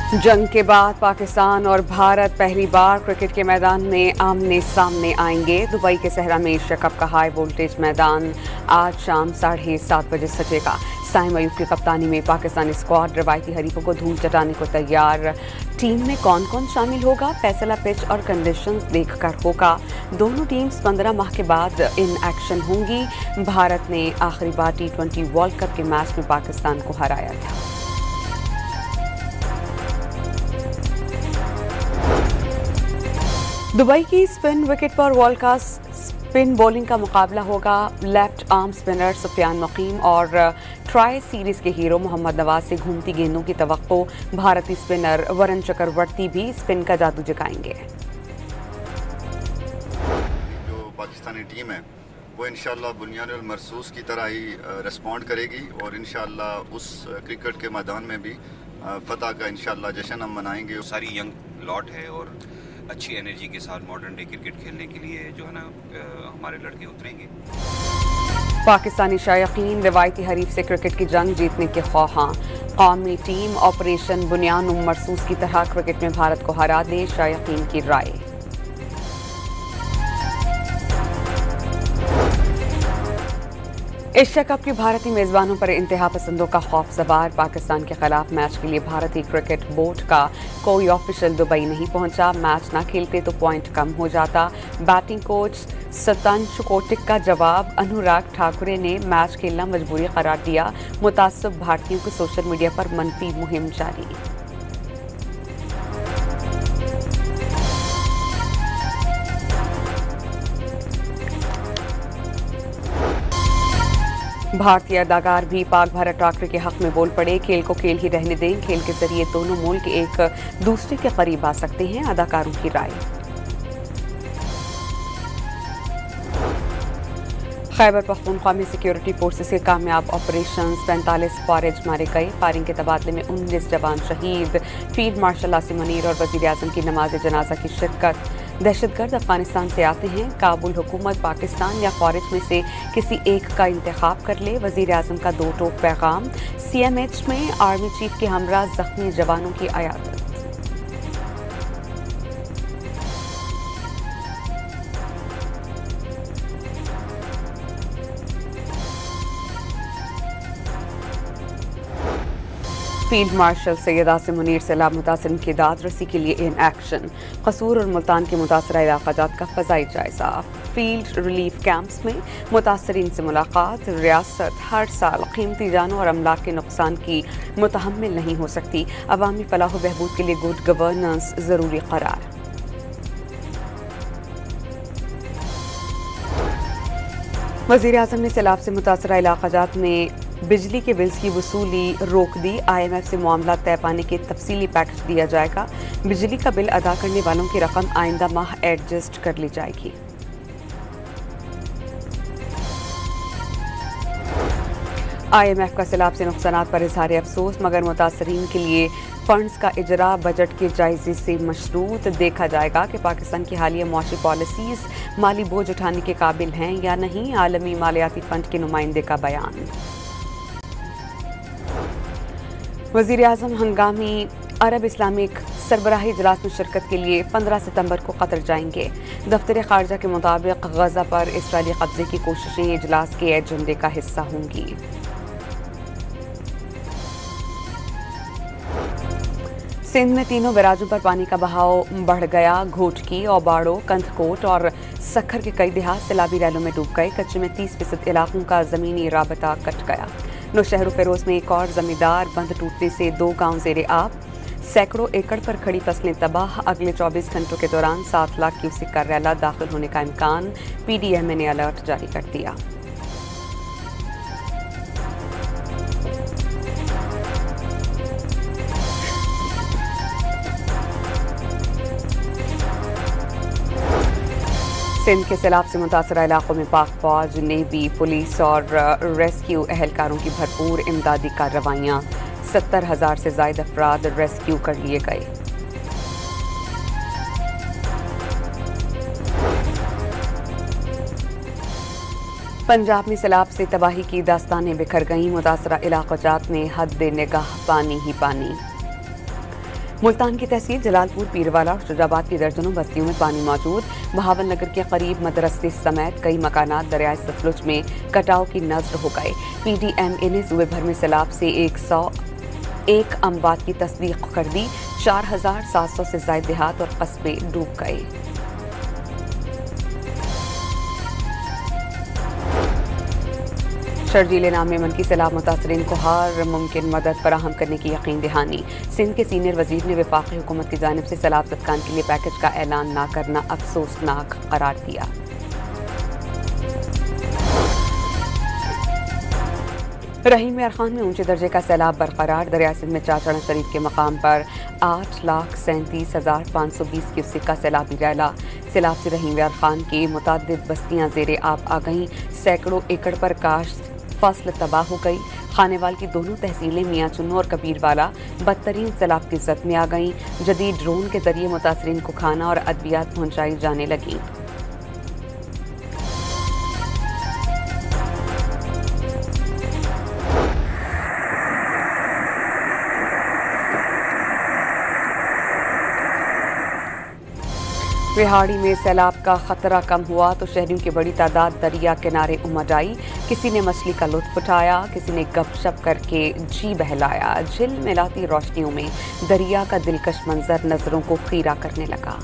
जंग के बाद पाकिस्तान और भारत पहली बार क्रिकेट के मैदान में आमने सामने आएंगे। दुबई के सहरा में एशिया कप का हाई वोल्टेज मैदान आज शाम 7:30 बजे सजेगा। साइम अयूब की कप्तानी में पाकिस्तानी स्क्वाड रवायती हरीफों को धूल चटाने को तैयार। टीम में कौन कौन शामिल होगा, फैसला पिच और कंडीशंस देखकर होगा। दोनों टीम्स 15 माह के बाद इन एक्शन होंगी। भारत ने आखिरी बार T20 वर्ल्ड कप के मैच में पाकिस्तान को हराया था। दुबई की स्पिन विकेट पर वर्ल्ड का स्पिन बॉलिंग का मुकाबला होगा। लेफ्ट आर्म स्पिनर सुफियान मुकीम और ट्राई सीरीज के हीरो मोहम्मद नवाज से घूमती गेंदों की तवक्को। भारतीय स्पिनर वरुण चक्रवर्ती भी स्पिन का जादू जगाएंगे। जो पाकिस्तानी टीम है वो इंशाल्लाह बुनियाद मरसूस की तरह ही रिस्पॉन्ड करेगी और इंशाल्लाह उस क्रिकेट के मैदान में भी फतह का इंशाल्लाह जश्न हम मनाएंगे। सारी यंग लॉट है और अच्छी एनर्जी के साथ मॉडर्न डे क्रिकेट खेलने के लिए जो है ना हमारे लड़के उतरेंगे। पाकिस्तानी शायकीन रवायती हरीफ से क्रिकेट की जंग जीतने के ख्वाहां। कौमी टीम ऑपरेशन बुनियाद मरसूस की तरह क्रिकेट में भारत को हरा दे, शायकीन की राय। एशिया कप के भारतीय मेजबानों पर इंतहा पसंदों का खौफ सवार। पाकिस्तान के खिलाफ मैच के लिए भारतीय क्रिकेट बोर्ड का कोई ऑफिशियल दुबई नहीं पहुंचा। मैच ना खेलते तो पॉइंट कम हो जाता। बैटिंग कोच सतांशु कोटिक का जवाब। अनुराग ठाकुरे ने मैच खेलना मजबूरी करार दिया। मुतासिब भारतीयों की सोशल मीडिया पर मनफी मुहिम जारी। भारतीय अदाकार भी पाक भारत टाकरे के हक में बोल पड़े। खेल को खेल ही रहने दें, खेल के जरिए दोनों मुल्क एक दूसरे के करीब आ सकते हैं, अदाकारों की राय। खैबर पख्तूनख्वा में सिक्योरिटी फोर्सेस के कामयाब ऑपरेशन 45 फारिज मारे गए। फायरिंग के तबादले में 19 जवान शहीद। फील्ड मार्शल आसिम मुनीर और वजीर आजम की नमाज जनाजा की शिरकत। दहशतगर्द अफगानिस्तान से आते हैं, काबुल हुकूमत पाकिस्तान या फारिज में से किसी एक का इंतखाब कर ले। वजीर आजम का दो टोक पैगाम। CMH में आर्मी चीफ के हमरा जख्मी जवानों की अयादत। फील्ड मार्शल सैयद आसिम मुनीर सैलाब मुतासरीन की दाद रसी के लिए इन एक्शन। कसूर और मुल्तान के मुतासरा इलाक़ात का फ़ज़ाई जायज़ा। फील्ड रिलीफ कैंप्स में मुतासरीन से मुलाकात। रियासत हर साल कीमती जानों और अमलाक के नुकसान की मुतहम्मिल नहीं हो सकती। अवामी फलाह व बहबूद के लिए गुड गवर्नेंस ज़रूरी करार। वज़ीर आज़म ने सैलाब से मुतासरा इलाक़ात में बिजली के बिल्स की वसूली रोक दी। IMF से मामला तय पाने के तफसीली पैकेज दिया जाएगा। बिजली का बिल अदा करने वालों की रकम आइंदा माह एडजस्ट कर ली जाएगी। IMF का सैलाब से नुकसानात पर इजहार अफसोस, मगर मुतासरीन के लिए फंड्स का इजरा बजट के जायजे से मशरूत। देखा जाएगा कि पाकिस्तान की हालिया मुआशी पॉलिसीज माली बोझ उठाने के काबिल हैं या नहीं। आलमी मालियाती फंड के नुमाइंदे का बयान। वज़ीर आज़म हंगामी अरब इस्लामिक सरबराही इजलास में शिरकत के लिए 15 सितंबर को कतर जाएंगे। दफ्तर खारजा के मुताबिक गजा पर इसराइली कब्जे की कोशिशें इजलास के एजेंडे का हिस्सा होंगी। सिंध में तीनों बराजों पर पानी का बहाव बढ़ गया। घोटकी, औबाड़ो, कंथकोट और सखर के कई देहात सैलाबी रैलों में डूब गए। कच्चे में 30% इलाकों का ज़मीनी राबता कट गया। नौशहर फेरोज में एक और जमींदार बंद टूटने से 2 गांव ज़ेरे आब। सैकड़ों एकड़ पर खड़ी फसलें तबाह। अगले 24 घंटों के दौरान 7 लाख क्यूसेक का रैला दाखिल होने का इम्कान। PDMA ने अलर्ट जारी कर दिया। सिंध के सैलाब से मुतासरा इलाकों में पाक फौज, नेवी, पुलिस और रेस्क्यू एहलकारों की भरपूर इमदादी कार्रवाइयाँ। 70,000 से ज़ायद अफराद रेस्क्यू कर लिए गए। पंजाब में सैलाब से तबाही की दास्तानें बिखर गईं। मुतासरा इलाक़ात में हद निगाह पानी ही पानी। मुल्तान की तहसील जलालपुर, पीरवाला और शुजाबाद की दर्जनों बस्तियों में पानी मौजूद। बहावन नगर के करीब मदरसे समेत कई मकानात दरियाए सतलुज में कटाव की नज़र हो गए। PDMA ने सूबे भर में सैलाब से 101 अमवात की तस्दीक कर दी। 4700 से ज़ायद देहात और कस्बे डूब गए। शर्जीले नाम में मन की सैलाब मुतासरीन को हर मुमकिन मदद फराहम करने की यकीन दहानी। सिंध के सीनियर वजीर ने वफाकी हुकूमत की जानिब से सैलाब ज़दगान के लिए पैकेज का ऐलान न करना अफसोसनाक करार दिया। रहीम यार खान में ऊंचे दर्जे का सैलाब बरकरार। दरिया सिंध में चाचड़ा शरीफ के मकाम पर 8,37,520 क्यूसेक का सैलाबी रैला। सैलाब से रहीम यार खान की मुतादिद बस्तियां ज़ेरे आब आ गईं। सैकड़ों एकड़ पर काश्त फसल तबाह हो गई। खानेवाल की दोनों तहसीलें मियाँ चुन्नू और कबीरवाला बदतरीन सैलाब की जद में आ गईं। जदीद ड्रोन के जरिए मुतासरीन को खाना और अद्वियात पहुँचाई जाने लगी। रिहाड़ी में सैलाब का खतरा कम हुआ तो शहरियों की बड़ी तादाद दरिया किनारे उमड़ आई। किसी ने मछली का लुत्फ उठाया, किसी ने गपशप करके जी बहलाया। झिल मिलाती रोशनियों में दरिया का दिलकश मंजर नजरों को खीरा करने लगा।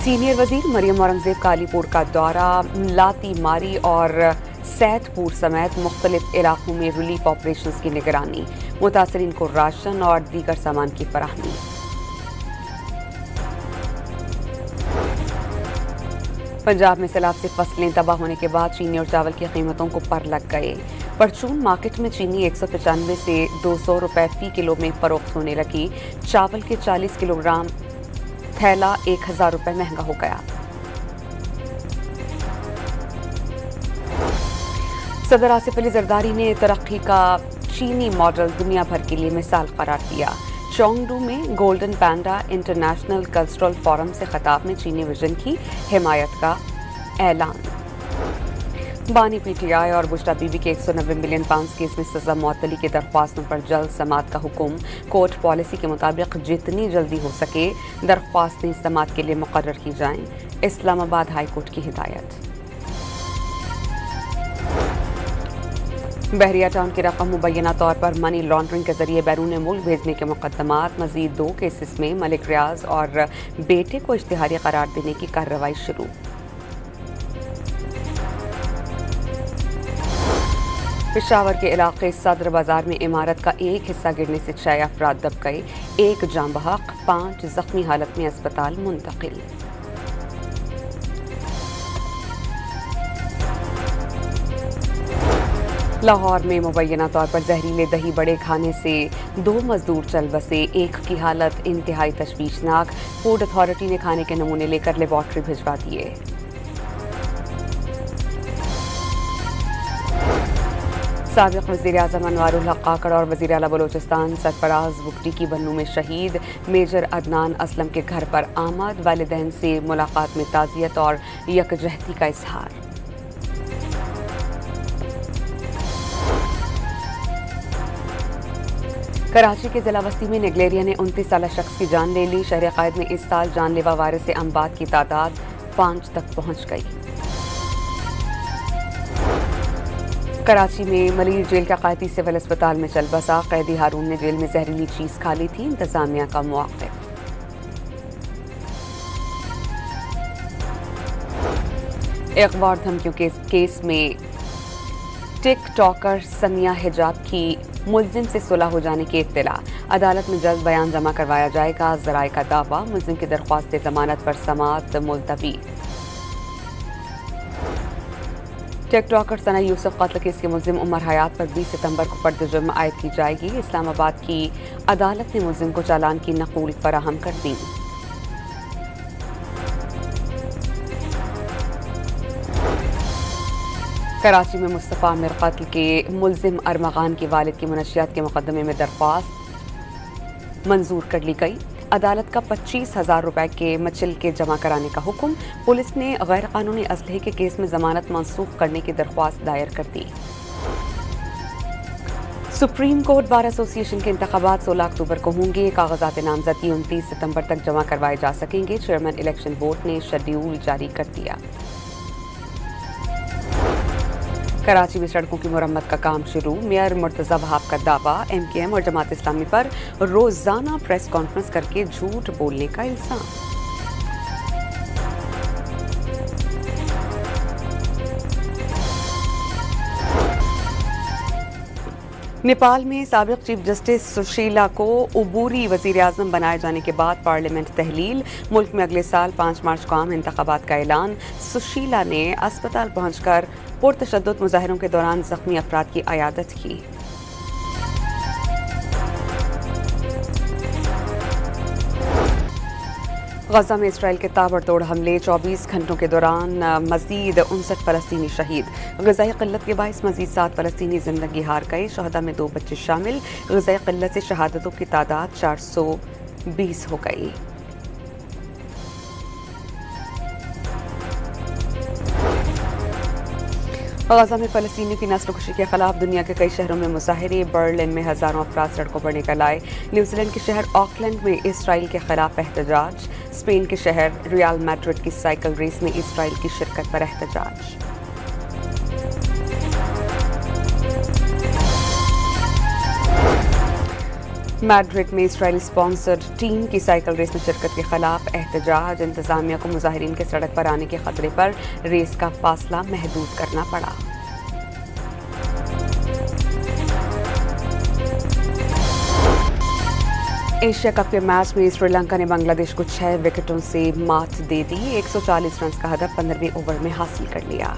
सीनियर वजीर मरियम औरंगजेब का अलीपुर का दौरा। लाती मारी और सैदपुर समेत मुख्तलिफ इलाकों में रिलीफ ऑपरेशंस की निगरानी। मुतासरीन को राशन और दीगर सामान की फराहमी। पंजाब में सैलाब से फसलें तबाह होने के बाद चीनी और चावल की कीमतों को पर लग गए। परचून मार्केट में चीनी 195 से 200 रुपए फी किलो में फरोख्त होने लगी। चावल के 40 किलोग्राम थैला 1000 रुपए महंगा हो गया। सदर आसिफ अली जरदारी ने तरक्की का चीनी मॉडल दुनिया भर के लिए मिसाल करार दिया। चोंगडू में गोल्डन पैंडा इंटरनेशनल कल्चरल फोरम से खिताब में चीनी विजन की हिमायत का ऐलान। बानी PTI और बुशरा बीबी के 190 मिलियन पाउंड केस में सजा मुअत्तली की दरख्वास्तों पर जल्द समाअत का हुक्म। कोर्ट पॉलिसी के मुताबिक जितनी जल्दी हो सके दरख्वास्तें समाअत के लिए मुकर्रर की जाएं। इस्लामाबाद हाई कोर्ट की हिदायत। बहरिया टाउन की रकम मुबैना तौर पर मनी लॉन्ड्रिंग के जरिए बैरून मुल्क भेजने के मुकदमात। मजीद 2 केसेस में मलिक रियाज और बेटे को इश्तिहारी करार देने की कार्रवाई शुरू। पेशावर के इलाके सदर बाजार में इमारत का एक हिस्सा गिरने से 6 अफराद दब गए। 1 जाँ बहक, 5 जख्मी हालत में अस्पताल मुंतकिल। लाहौर में मुबैना तौर पर जहरीले दही बड़े खाने से 2 मजदूर चल बसे। एक की हालत इंतहाई तशवीशनाक। फूड अथॉरिटी ने खाने के नमूने लेकर लेबॉर्ट्री भिजवा दिए। साबिक वज़ीर आज़म अनवारुल हक काकड़ और वज़ीर आला बलोचिस्तान सरफराज बुगटी की बन्नू में शहीद। मेजर अदनान असलम के घर पर आमद। वालिदैन से मुलाकात में ताज़ियत और यकजहती का इजहार। कराची के जिला बस्ती में निगलेरिया ने 29 साला शख्स की जान ले ली। शहर कायद में इस साल जानलेवा वायरस से अमवात की तादाद 5 तक पहुंच गई। कराची में मलिर जेल का कैदी सिविल अस्पताल में चल बसा। कैदी हारून ने जेल में जहरीली चीज खा ली थी। इंतजामिया का मौक़िफ़। अखबार धमकियों के केस में टिकटॉकर समिया हिजाब की मुल्जिम से सुलह हो जाने की इत्तला। अदालत में जल्द बयान जमा करवाया जाएगा। ज़राए का दावा। मुल्जिम की दरख्वास्त जमानत पर समाअत मुलतवी। टिकटॉकर सना यूसुफ कत्ल केस के मुल्जिम उमर हयात पर 20 सितंबर को फर्द जुर्म आयद की जाएगी। इस्लामाबाद की अदालत ने मुल्जिम को चालान की नकूल फराहम कर दी। कराची में मुस्तफ़ा आमिर कत्ल के मुल्जिम अरमगान की वालिद की मुनशियात के मुकदमे में दरख्वास्त मंजूर कर ली गई। अदालत का 25,000 रुपए के मचिलके जमा कराने का हुक्म। पुलिस ने गैर कानूनी असलहे के केस में जमानत मंसूख करने की दरख्वास्त दायर कर दी। सुप्रीम कोर्ट बार एसोसिएशन के इंतखाबात 16 अक्टूबर को होंगे। कागजात नामजदगी 29 सितंबर तक जमा करवाए जा सकेंगे। चेयरमैन इलेक्शन बोर्ड ने शेड्यूल जारी कर दिया। कराची में सड़कों की मुरम्मत का काम शुरू। मेयर मुर्तजा वहाब का दावा, MKM और जमात इस्लामी पर रोजाना प्रेस कॉन्फ्रेंस करके झूठ बोलने का इल्जाम। नेपाल में साबिक चीफ जस्टिस सुशीला को उबूरी वज़ीर-ए-आज़म बनाए जाने के बाद पार्लियामेंट तहलील। मुल्क में अगले साल 5 मार्च को आम इंतखाबात का ऐलान। सुशीला ने अस्पताल पहुंचकर पुरतशद्दुद मुजाहरों के दौरान जख्मी अफराद की अयादत की। गजा में इसराइल के ताबड़तोड़ हमले, 24 घंटों के दौरान मजीद 59 फ़लस्तीनी शहीद। ग़िज़ाई क़िल्लत के बाइस मजीद 7 फ़लस्तीनी ज़िंदगी हार गए। शहदा में 2 बच्चे शामिल। ग़िज़ाई क़िल्लत से शहादतों की तादाद 420 हो गई। गजा में फ़लस्तीनियों की नस्लकुशी के खिलाफ दुनिया के कई शहरों में मुजाहरे। बर्लिन में हज़ारों अफराद सड़कों पर निकल आए। न्यूजीलैंड के शहर ऑकलैंड में इसराइल के खिलाफ एहतजाज। स्पेन के शहर रियल मैड्रिड की साइकिल रेस में इसराइल की शिरकत पर एहतजाज। मैड्रिड में इसराइली स्पॉन्सर्ड टीम की साइकिल रेस में शिरकत के खिलाफ एहतजाज। इंतजामिया को मुजाहिरीन के सड़क पर आने के खतरे पर रेस का फासला महदूद करना पड़ा। एशिया कप के मैच में श्रीलंका ने बांग्लादेश को 6 विकेटों से मात दे दी। 140 रन का हदफ 15वें ओवर में हासिल कर लिया।